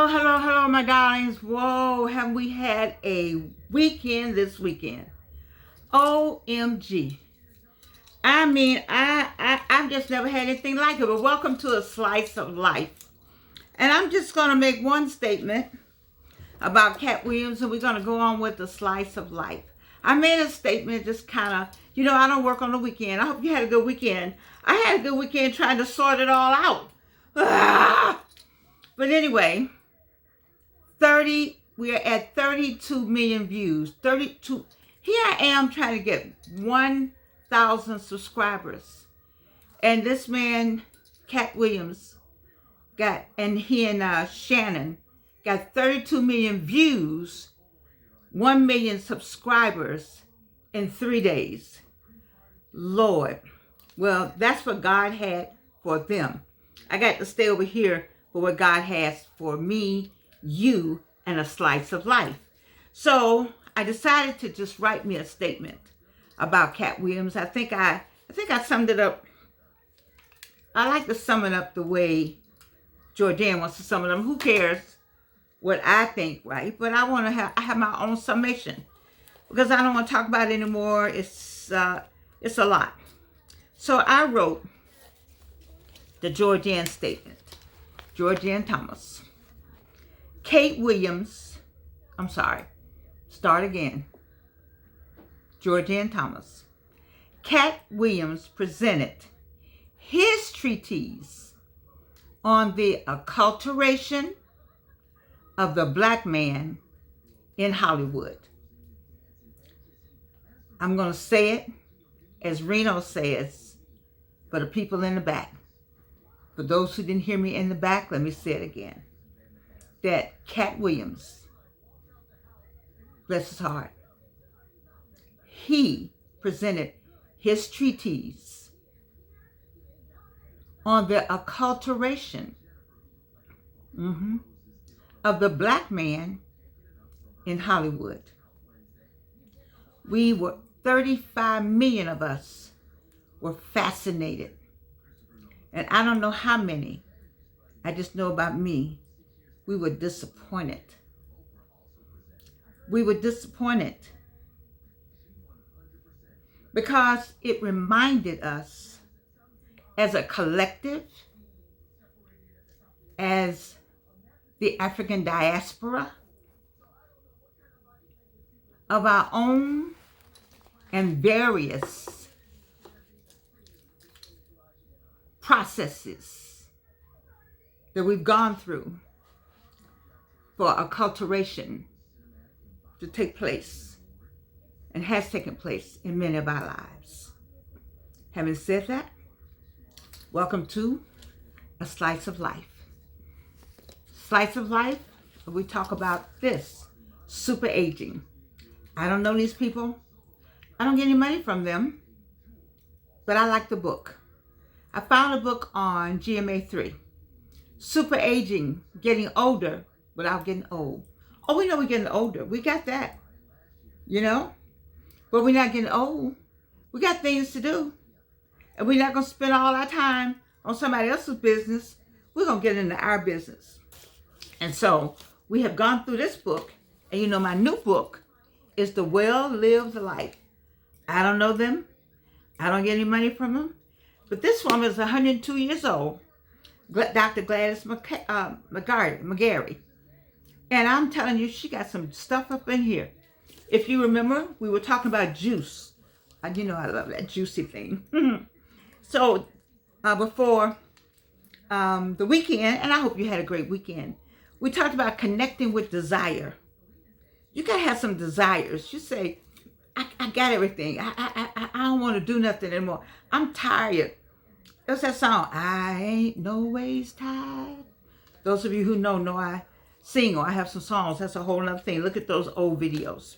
Hello, hello, hello, my darlings. Whoa, have we had a weekend this weekend? OMG. I mean, I've just never had anything like it. But welcome to a slice of life. And I'm just going to make one statement about Cat Williams, and we're going to go on with the slice of life. I made a statement just kind of, I don't work on the weekend. I hope you had a good weekend. I had a good weekend trying to sort it all out. But anyway, we are at 32 million views. 32. Here I am trying to get 1,000 subscribers. And this man, Cat Williams, he and Shannon got 32 million views, 1 million subscribers in 3 days. Lord. Well, that's what God had for them. I got to stay over here for what God has for me, you, and a slice of life. So I decided to just write me a statement about Cat Williams. I think I summed it up. I like to sum it up the way Georgianne wants to sum it up. Who cares what I think, right? But I have my own summation because I don't want to talk about it anymore. It's a lot. So I wrote the Georgianne statement. Georgianne Thomas. Cat Williams, start again. Georgianne Thomas. Cat Williams presented his treatise on the acculturation of the black man in Hollywood. I'm going to say it as Reno says for the people in the back. For those who didn't hear me in the back, let me say it again. That Cat Williams, bless his heart, he presented his treatise on the acculturation of the black man in Hollywood. 35 million of us were fascinated. And I don't know how many, I just know about me, we were disappointed. We were disappointed because it reminded us as a collective, as the African diaspora, of our own and various processes that we've gone through for acculturation to take place and has taken place in many of our lives. Having said that, welcome to a slice of life. Slice of life, we talk about this, super aging. I don't know these people. I don't get any money from them, but I like the book. I found a book on GMA3, Super Aging, Getting Older Without Getting Old. Oh, we know we're getting older. We got that, but we're not getting old. We got things to do, and we're not going to spend all our time on somebody else's business. We're going to get into our business. And so we have gone through this book, and my new book is The Well-Lived Life. I don't know them. I don't get any money from them. But this woman is 102 years old, Dr. Gladys McGarry. And I'm telling you, she got some stuff up in here. If you remember, we were talking about juice. I love that juicy thing. So before the weekend, and I hope you had a great weekend, we talked about connecting with desire. You got to have some desires. You say, I got everything. I don't want to do nothing anymore. I'm tired. There's that song, I ain't no ways tired. Those of you who know I sing or I have some songs. That's a whole other thing. Look at those old videos.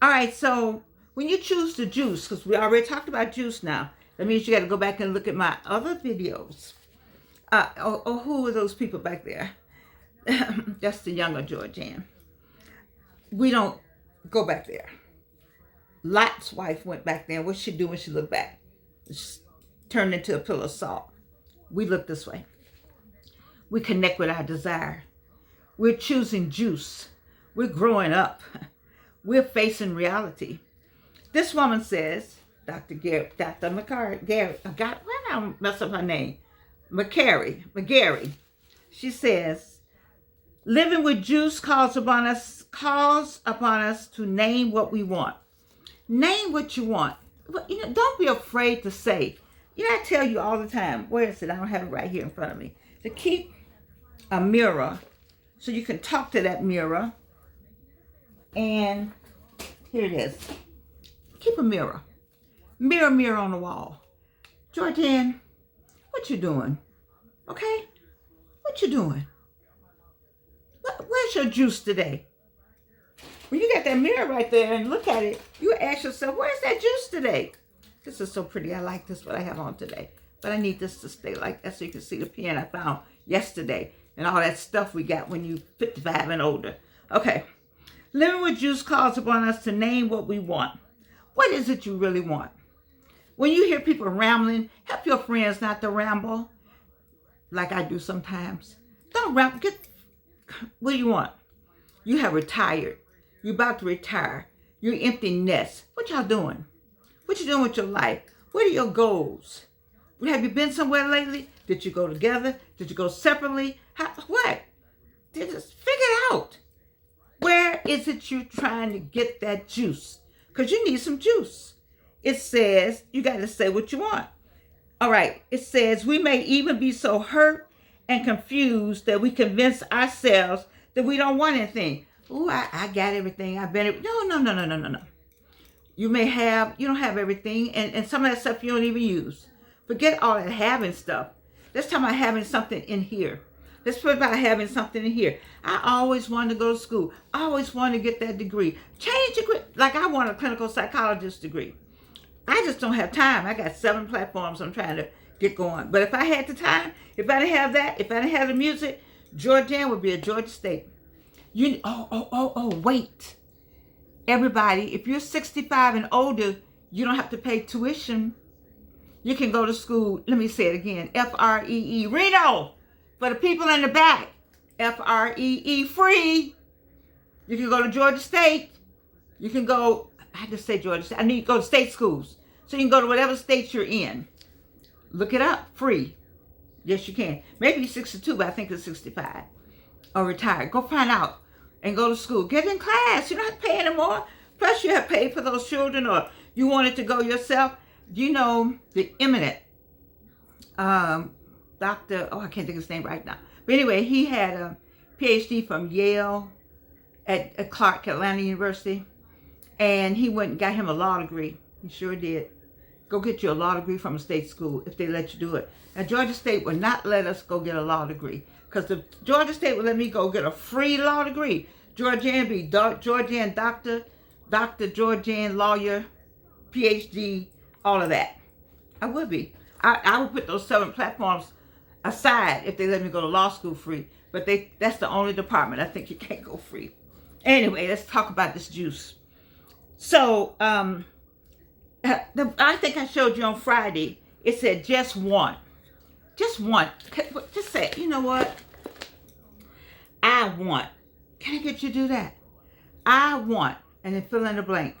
All right, so when you choose to juice, because we already talked about juice now, that means you got to go back and look at my other videos. Who are those people back there? That's the younger Georgianne. We don't go back there. Lot's wife went back there. What'd she do when she looked back? She turned into a pillar of salt. We look this way. We connect with our desire. We're choosing juice. We're growing up. We're facing reality. This woman says, Dr. McCary, Gary, why did I mess up her name? McGarry. She says, living with juice calls upon us to name what we want. Name what you want. Don't be afraid to say. I tell you all the time, where is it? I don't have it right here in front of me. To keep a mirror so you can talk to that mirror. And here it is. Keep a mirror. Mirror on the wall. Jordan, what you doing? Okay? What you doing? Where's your juice today? When you got that mirror right there and look at it, you ask yourself, where's that juice today? This is so pretty. I like this, what I have on today. But I need this to stay like that so you can see the pen I found yesterday and all that stuff we got when you 55 and older. Okay. Living with juice calls upon us to name what we want. What is it you really want? When you hear people rambling, help your friends not to ramble like I do sometimes. Don't ramble. What do you want? You have retired. You're about to retire. You're empty nest. What y'all doing? What you doing with your life? What are your goals? Have you been somewhere lately? Did you go together? Did you go separately? What? Just figure it out. Where is it you're trying to get that juice? Because you need some juice. It says, you got to say what you want. All right. It says, we may even be so hurt and confused that we convince ourselves that we don't want anything. Oh, I got everything. I've been. No. You don't have everything. And some of that stuff you don't even use. Forget all that having stuff. Let's talk about having something in here. Let's talk about having something in here. I always wanted to go to school. I always wanted to get that degree. Change degree. Like I want a clinical psychologist degree. I just don't have time. I got 7 platforms I'm trying to get going. But if I had the time, if I didn't have that, if I didn't have the music, Georgia would be at Georgia State. Wait. Everybody, if you're 65 and older, you don't have to pay tuition. You can go to school. Let me say it again. F-R-E-E. Reno. For the people in the back. F-R-E-E. Free. You can go to Georgia State. You can go, I just say Georgia State. I need to go to state schools. So you can go to whatever state you're in. Look it up. Free. Yes, you can. Maybe 62, but I think it's 65. Or retired. Go find out. And go to school. Get in class. You don't have to pay anymore. Plus you have paid for those children or you wanted to go yourself. You know, the eminent Dr. I can't think of his name right now. But anyway, he had a PhD from Yale at Clark, Atlanta University. And he went and got him a law degree. He sure did. Go get you a law degree from a state school if they let you do it. Now, Georgia State would not let us go get a law degree. Because if Georgia State would let me go get a free law degree, Georgian be Georgian doctor, Georgian lawyer, PhD, all of that. I would be. I would put those 7 platforms aside if they let me go to law school free. But that's the only department I think you can't go free. Anyway, let's talk about this juice. So, I think I showed you on Friday, it said just one. Just one. Just say, you know what? I want. Can I get you to do that? I want. And then fill in the blank.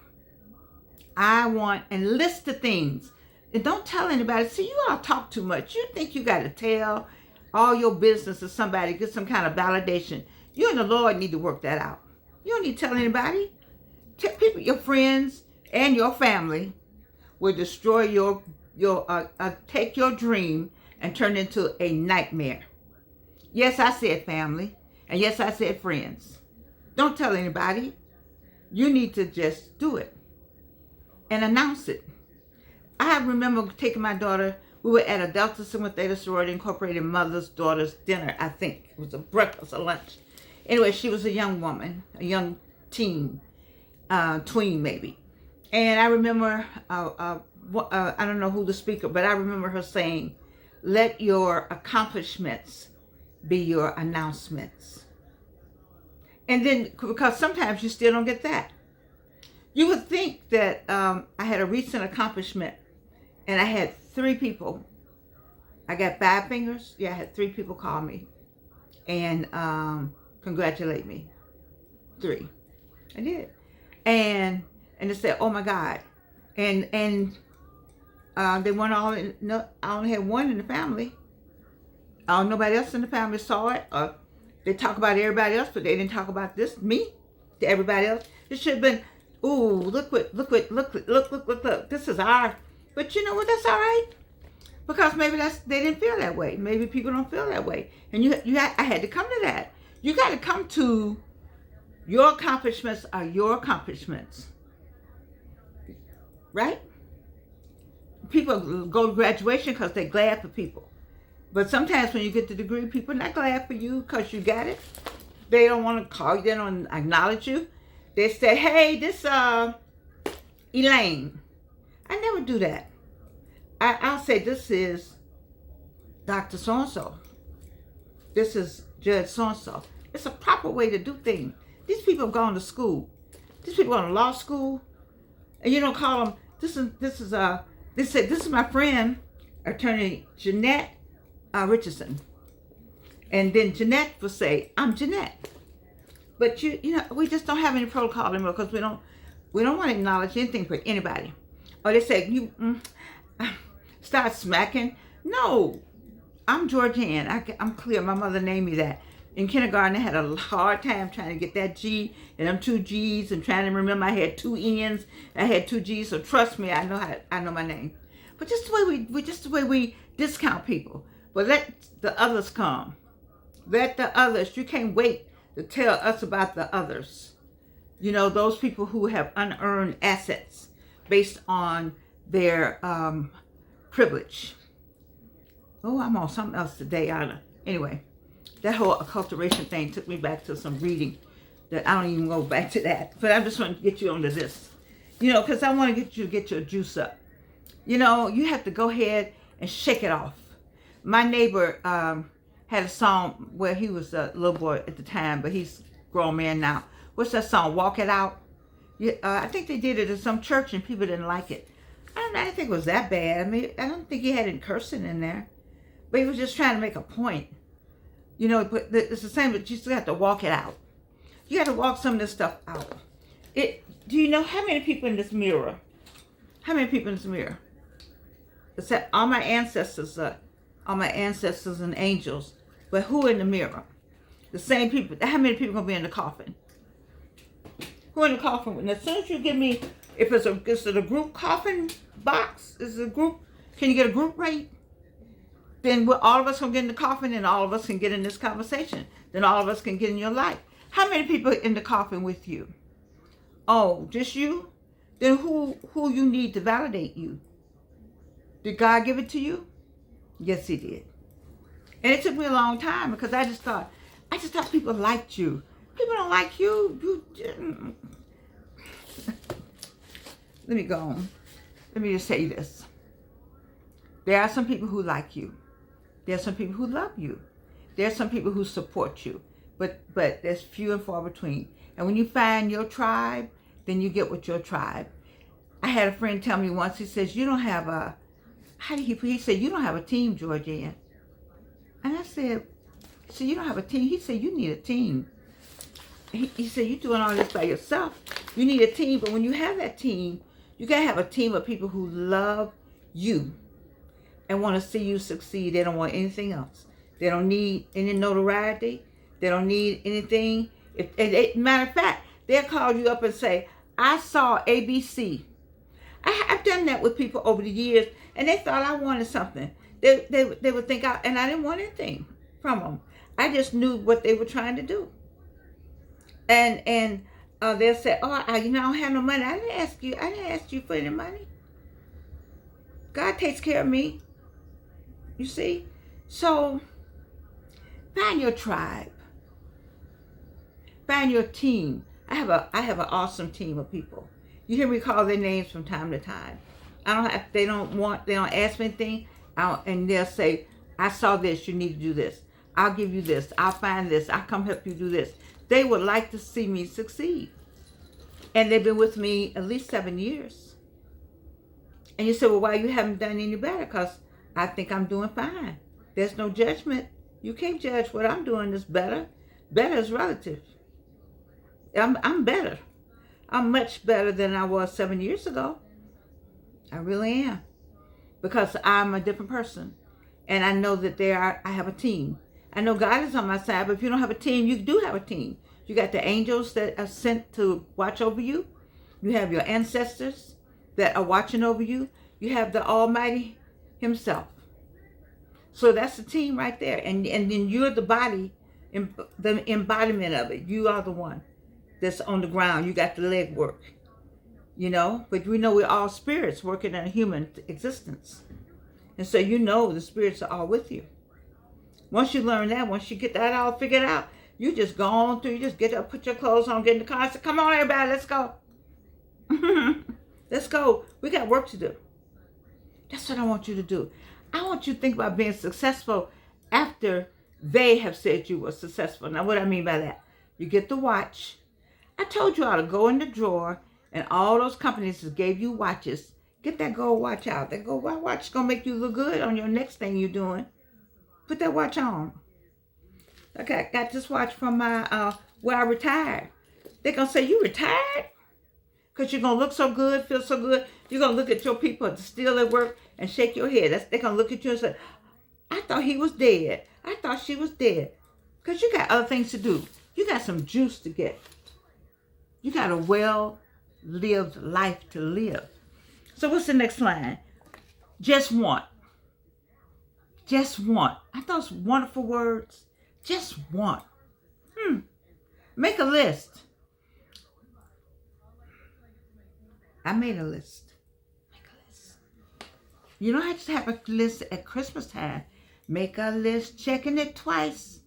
I want. And list the things. And don't tell anybody. See, you all talk too much. You think you got to tell all your business to somebody, get some kind of validation. You and the Lord need to work that out. You don't need to tell anybody. People, your friends and your family will destroy take your dream and turn it into a nightmare. Yes, I said family. And yes, I said friends. Don't tell anybody. You need to just do it. And announce it. I remember taking my daughter. We were at a Delta Sigma Theta Sorority Incorporated mother's daughter's dinner, I think. It was a breakfast or lunch. Anyway, she was a young woman. A young teen. Tween maybe. And I remember, I don't know who the speaker, but I remember her saying, let your accomplishments be your announcements. And then, because sometimes you still don't get that. You would think that I had a recent accomplishment and I had 3 people. I got 5 fingers. Yeah, I had 3 people call me. And congratulate me. 3. I did. And they said, oh my God. And they weren't all in, no, I only had one in the family. Nobody else in the family saw it. They talk about everybody else, but they didn't talk about me to everybody else. It should have been, ooh, look. This is our, but you know what? That's all right. Because maybe they didn't feel that way. Maybe people don't feel that way. And I had to come to that. You got to come to your accomplishments are your accomplishments. Right? People go to graduation because they're glad for people. But sometimes when you get the degree, people are not glad for you because you got it. They don't want to call you. They don't acknowledge you. They say, hey, this Elaine. I never do that. I'll say, this is Dr. So-and-so. This is Judge so-and-so. It's a proper way to do things. These people have gone to school. These people are in law school. And you don't call them, they say, this is my friend, Attorney Jeanette Richardson. And then Jeanette will say, I'm Jeanette. But you know, we just don't have any protocol anymore because we don't want to acknowledge anything for anybody. Or they say, you start smacking. No, I'm Georgianne. I'm clear. My mother named me that. In kindergarten, I had a hard time trying to get that G and them 2 G's and trying to remember I had 2 N's. I had 2 G's. So trust me, I know my name. But just the way we discount people. But let the others come. Let the others. You can't wait to tell us about the others. You know, those people who have unearned assets based on their privilege. Oh, I'm on something else today, Anna. Anyway, that whole acculturation thing took me back to some reading that I don't even go back to that. But I just want to get you onto this. You know, because I want to get you to get your juice up. You know, you have to go ahead and shake it off. My neighbor had a song where he was a little boy at the time, but he's a grown man now. What's that song? Walk It Out? I think they did it at some church and people didn't like it. I didn't think it was that bad. I mean, I don't think he had any cursing in there. But he was just trying to make a point. You know, but it's the same, but you still have to walk it out. You got to walk some of this stuff out. Do you know how many people in this mirror? How many people in this mirror? Except all my ancestors and angels. But who in the mirror? The same people. How many people going to be in the coffin? Who in the coffin? And as soon as you give me, if it's a group coffin box, is it a group? Can you get a group rate? Then all of us can get in the coffin and all of us can get in this conversation. Then all of us can get in your life. How many people in the coffin with you? Oh, just you? Then who you need to validate you? Did God give it to you? Yes, he did. And it took me a long time because I just thought people liked you. People don't like you. Let me go on. Let me just say this. There are some people who like you. There are some people who love you. There are some people who support you. But there's few and far between. And when you find your tribe, then you get with your tribe. I had a friend tell me once, he says, you don't have a, he said, you don't have a team, Georgianne. And I said, so you don't have a team? He said, you need a team. He said, you're doing all this by yourself. You need a team, but when you have that team, you got to have a team of people who love you and want to see you succeed. They don't want anything else. They don't need any notoriety. They don't need anything. Matter of fact, they'll call you up and say, I saw ABC. I've done that with people over the years, and they thought I wanted something. They would think and I didn't want anything from them. I just knew what they were trying to do. And they'll say, oh, I don't have no money. I didn't ask you for any money. God takes care of me. You see? So find your tribe. Find your team. I have an awesome team of people. You hear me call their names from time to time. They don't ask me anything. And they'll say, I saw this, you need to do this. I'll give you this. I'll find this. I'll come help you do this. They would like to see me succeed. And they've been with me at least 7 years. And you say, well, why you haven't done any better? Because I think I'm doing fine. There's no judgment. You can't judge what I'm doing is better. Better is relative. I'm better. I'm much better than I was 7 years ago. I really am. Because I'm a different person. And I know that I have a team. I know God is on my side, but if you don't have a team, you do have a team. You got the angels that are sent to watch over you. You have your ancestors that are watching over you. You have the Almighty Himself. So that's the team right there. And then you're the body, the embodiment of it. You are the one that's on the ground. You got the leg work. But we know we're all spirits working in a human existence. And so the spirits are all with you. Once you learn that, once you get that all figured out, you just go on through, you just get up, put your clothes on, get in the car, and say, come on everybody, let's go. Let's go. We got work to do. That's what I want you to do. I want you to think about being successful after they have said you were successful. Now, what I mean by that, you get the watch. I told you how to go in the drawer, and all those companies that gave you watches, get that gold watch out. That gold watch is going to make you look good on your next thing you're doing. Put that watch on. Okay, I got this watch from my where I retired. They're going to say, you retired? Because you're going to look so good, feel so good. You're going to look at your people still at work and shake your head. They're going to look at you and say, I thought he was dead. I thought she was dead. Because you got other things to do. You got some juice to get. You got a well-lived life to live. So what's the next line? Just want. Just want. Aren't those wonderful words? Just want. Make a list. I made a list. Make a list. You don't have to have a list at Christmas time. Make a list, checking it twice.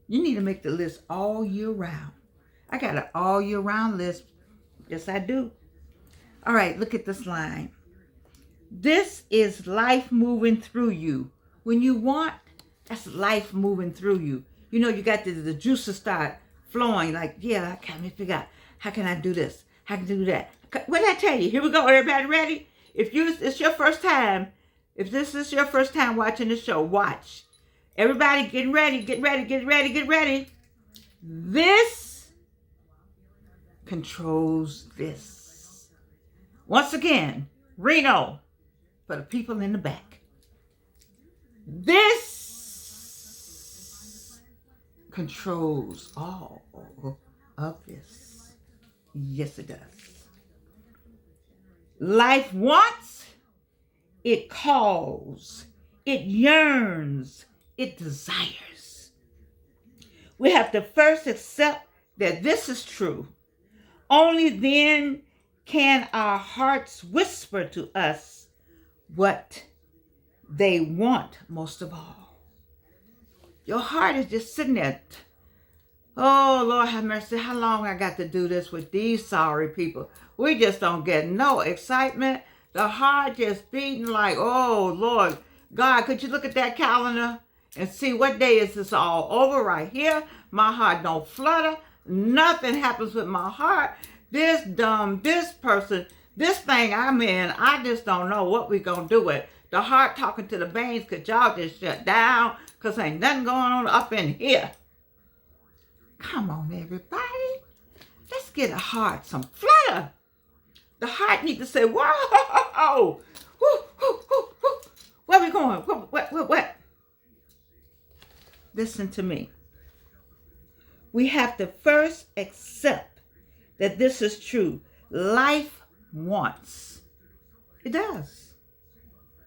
You need to make the list all year round. I got an all year round list. Yes, I do. All right, look at this line. This is life moving through you. When you want, that's life moving through you. You got the juices start flowing. Like, yeah, I can't figure out, how can I do this? How can I do that? What did I tell you? Here we go. Everybody ready? If this is your first time watching the show, watch. Everybody get ready, get ready, get ready, get ready. This controls this. Once again, Reno, for the people in the back. This controls all of this. Yes, it does. Life wants, it calls, it yearns, it desires. We have to first accept that this is true. Only then can our hearts whisper to us what they want most of all. Your heart is just sitting there. Oh, Lord have mercy. How long I got to do this with these sorry people? We just don't get no excitement. The heart just beating like, oh, Lord. God, could you look at that calendar and see what day is this all over right here? My heart don't flutter. Nothing happens with my heart. This person, this thing I'm in, I just don't know what we going to do with it. The heart talking to the veins, could y'all just shut down? Because ain't nothing going on up in here. Come on, everybody. Let's get a heart some flutter. The heart needs to say, whoa, where we going? What? Listen to me. We have to first accept that this is true. Life wants. It does.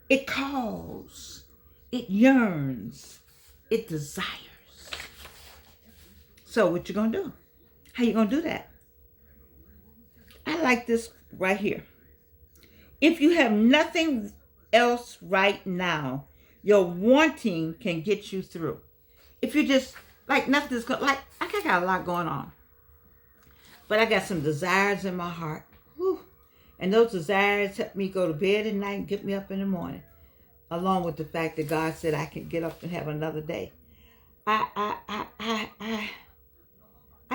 It calls. It yearns. It desires. So what you going to do? How you going to do that? I like this right here. If you have nothing else right now, your wanting can get you through. If you just, nothing's going, I got a lot going on. But I got some desires in my heart. Whew. And those desires help me go to bed at night and get me up in the morning. Along with the fact that God said I can get up and have another day. I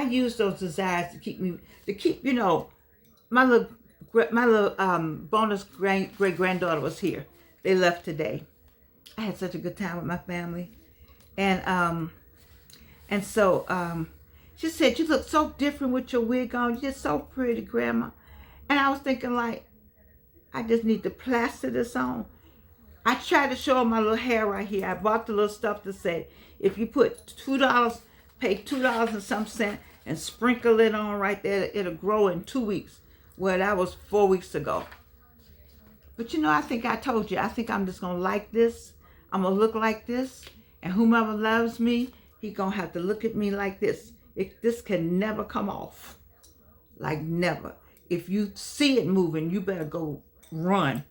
use those desires to keep, my little bonus great granddaughter was here. They left today. I had such a good time with my family. And so She said, you look so different with your wig on. You're so pretty, Grandma. And I was thinking, like, I just need to plaster this on. I tried to show her my little hair right here. I bought the little stuff to say, if you put $2, pay $2 and some cent and sprinkle it on right there, it'll grow in 2 weeks. Well, that was 4 weeks ago. But you know, I think I told you, I think I'm just going to like this. I'm going to look like this. And whomever loves me, he's going to have to look at me like this. This can never come off. Like never. If you see it moving, you better go run.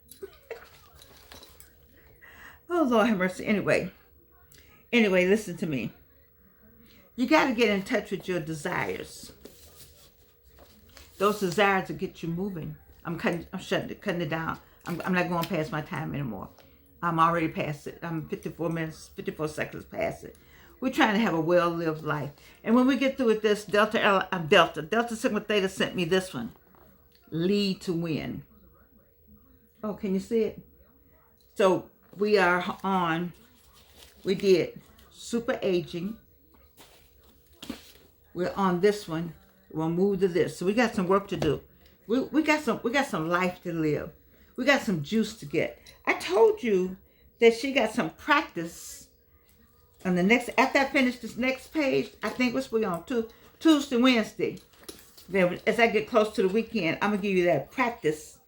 Oh, Lord have mercy. Anyway, listen to me. You got to get in touch with your desires. Those desires will get you moving. I'm cutting it down. I'm not going past my time anymore. I'm already past it. I'm 54 seconds past it. We're trying to have a well-lived life. And when we get through with this, Delta Sigma Theta sent me this one. Lead to win. Oh, can you see it? So we did super aging. We're on this one. We'll move to this. So we got some work to do. We got some life to live. We got some juice to get. I told you that she got some practice on the next, after I finish this next page, I think we're on Tuesday, Wednesday. Then as I get close to the weekend, I'm gonna give you that practice.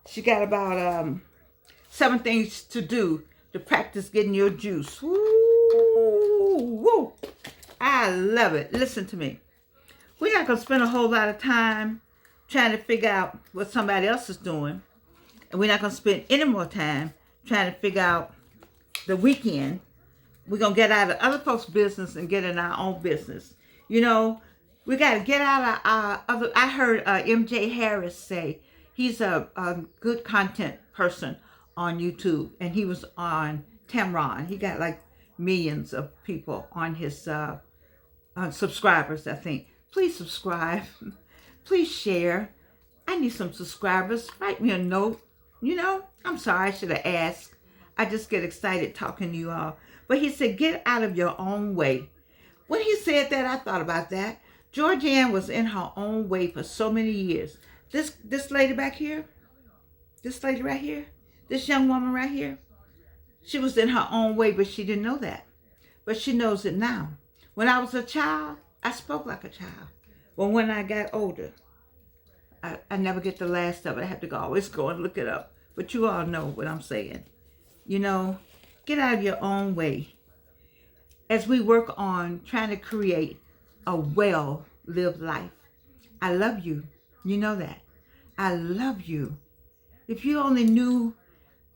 She got about 7 things to do to practice getting your juice. Woo, woo. I love it. Listen to me. We're not gonna spend a whole lot of time trying to figure out what somebody else is doing. And we're not going to spend any more time trying to figure out the weekend. We're going to get out of other folks' business and get in our own business. You know, we got to get out of our other. I heard MJ Harris say he's a good content person on YouTube. And he was on Tamron. He got like millions of people on his subscribers, I think. Please subscribe. Please share. I need some subscribers. Write me a note. You know, I'm sorry, I should have asked. I just get excited talking to you all. But he said, get out of your own way. When he said that, I thought about that. Georgianne was in her own way for so many years. This lady back here, this lady right here, this young woman right here, she was in her own way, but she didn't know that. But she knows it now. When I was a child, I spoke like a child. But when I got older, I never get the last of it. I have to always go and look it up. But you all know what I'm saying. You know, get out of your own way. As we work on trying to create a well-lived life. I love you. You know that. I love you. If you only knew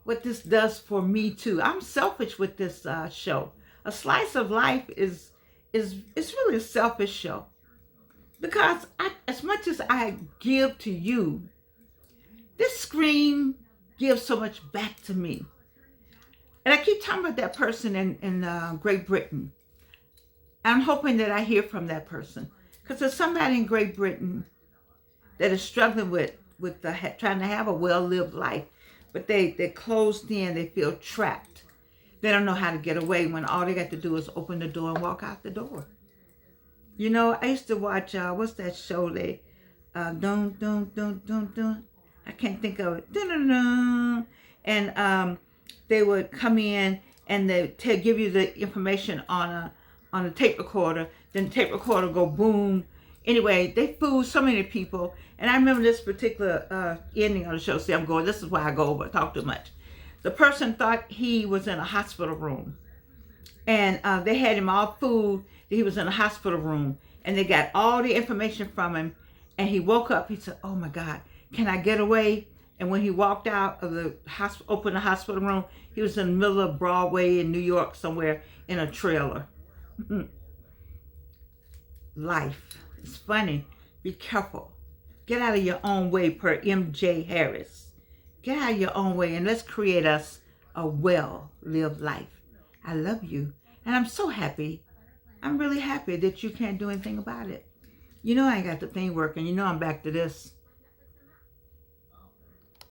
what this does for me too. I'm selfish with this show. A Slice of Life is really a selfish show. Because as much as I give to you, this screen gives so much back to me. And I keep talking about that person in Great Britain. I'm hoping that I hear from that person. Because there's somebody in Great Britain that is struggling with trying to have a well-lived life. But they're closed in, they feel trapped. They don't know how to get away when all they got to do is open the door and walk out the door. You know, I used to watch, what's that show they, don't. I can't think of it. Dun-dun-dun. And they would come in and they give you the information on a tape recorder. Then the tape recorder go boom. Anyway, they fooled so many people. And I remember this particular ending of the show. See, this is why I go over and talk too much. The person thought he was in a hospital room. And they had him all fooled that he was in a hospital room. And they got all the information from him. And he woke up. He said, oh my God, can I get away? And when he walked out of the hospital, opened the hospital room, he was in the middle of Broadway in New York somewhere in a trailer. Life. It's funny. Be careful. Get out of your own way, per MJ Harris. Get out of your own way and let's create us a well-lived life. I love you. And I'm so happy. I'm really happy that you can't do anything about it. You know I ain't got the thing working. You know I'm back to this.